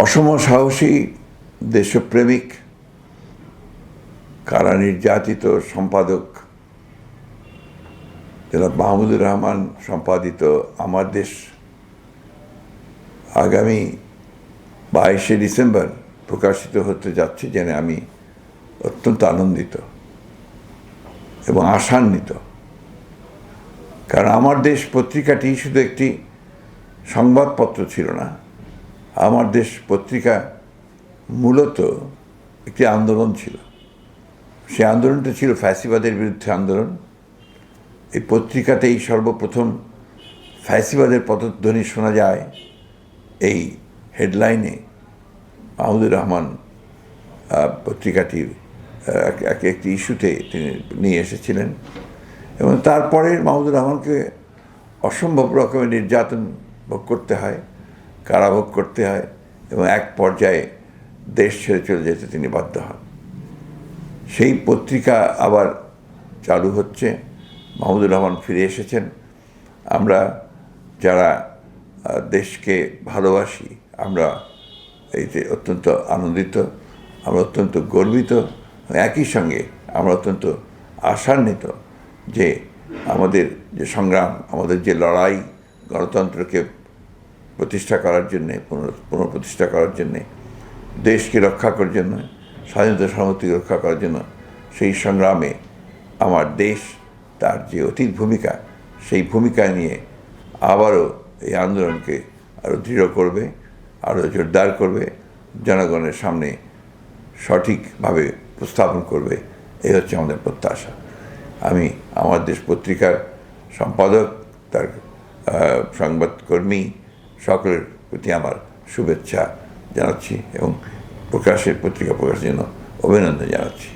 অসম সাহসী দেশপ্রেমিক কারা নির্যাতিত সম্পাদক জনাব মাহমুদুর রহমান সম্পাদিত আমার দেশ আগামী 22শে ডিসেম্বর প্রকাশিত হতে যাচ্ছে জেনে আমি অত্যন্ত আনন্দিত এবং আশান্বিত। কারণ আমার দেশ পত্রিকাটি শুধু একটি সংবাদপত্র ছিল না, আমার দেশ পত্রিকা মূলত একটি আন্দোলন ছিল। সেই আন্দোলনটা ছিল ফ্যাসিবাদের বিরুদ্ধে আন্দোলন। এই পত্রিকাতেই সর্বপ্রথম ফ্যাসিবাদের পদধ্বনি শোনা যায়। এই হেডলাইনে মাহমুদুর রহমান পত্রিকাটির একটি ইস্যুতে তিনি নিয়ে এসেছিলেন এবং তারপরে মাহমুদুর রহমানকে অসম্ভব রকমের নির্যাতন ভোগ করতে হয়, কারাভোগ করতে হয় এবং এক পর্যায়ে দেশ ছেড়ে চলে যেতে তিনি বাধ্য হন। সেই পত্রিকা আবার চালু হচ্ছে, মাহমুদুর রহমান ফিরে এসেছেন। আমরা যারা দেশকে ভালোবাসি আমরা এইতে অত্যন্ত আনন্দিত, আমরা অত্যন্ত গর্বিত, একই সঙ্গে আমরা অত্যন্ত আশান্বিত যে আমাদের যে সংগ্রাম, আমাদের যে লড়াই গণতন্ত্রকে প্রতিষ্ঠা করার জন্যে, পুনঃপ্রতিষ্ঠা করার জন্যে, দেশকে রক্ষা করার জন্য, স্বাধীনতা সার্বভৌমত্ব রক্ষা করার জন্য, সেই সংগ্রামে আমার দেশ তার যে অতীত ভূমিকা, সেই ভূমিকা নিয়ে আবারও এই আন্দোলনকে আরও দৃঢ় করবে, আরও জোরদার করবে, জনগণের সামনে সঠিকভাবে উপস্থাপন করবে। এই হচ্ছে আমাদের প্রত্যাশা। আমি আমার দেশ পত্রিকার সম্পাদক, তার সংবাদকর্মী সকলের প্রতি আমার শুভেচ্ছা জানাচ্ছি এবং পত্রিকা প্রকাশের জন্য অভিনন্দন জানাচ্ছি।